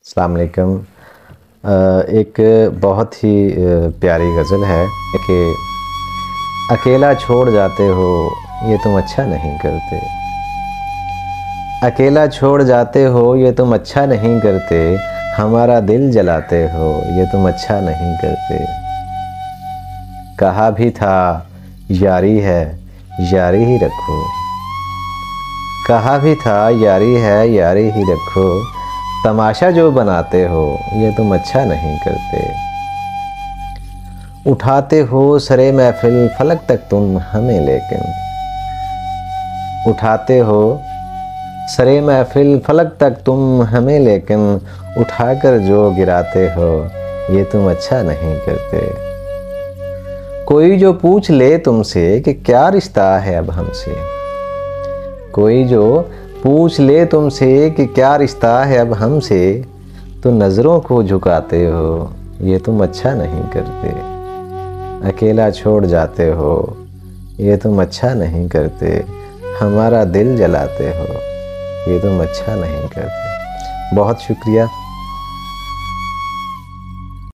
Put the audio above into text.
अस्सलाम वालेकुम। एक बहुत ही प्यारी गज़ल है कि अकेला छोड़ जाते हो ये तुम अच्छा नहीं करते। अकेला छोड़ जाते हो ये तुम अच्छा नहीं करते, हमारा दिल जलाते हो ये तुम अच्छा नहीं करते। कहा भी था यारी है यारी ही रखो, कहा भी था यारी है यारी ही रखो, तमाशा जो बनाते हो ये तुम अच्छा नहीं करते। उठाते हो सरे महफिल फलक तक तुम हमें, लेकिन उठाते हो सरे महफिल फलक तक तुम हमें, लेकिन उठाकर जो गिराते हो ये तुम अच्छा नहीं करते। कोई जो पूछ ले तुमसे कि क्या रिश्ता है अब हमसे, कोई जो पूछ ले तुमसे कि क्या रिश्ता है अब हमसे, तो नज़रों को झुकाते हो ये तुम अच्छा नहीं करते। अकेला छोड़ जाते हो ये तुम अच्छा नहीं करते, हमारा दिल जलाते हो ये तुम अच्छा नहीं करते। बहुत शुक्रिया।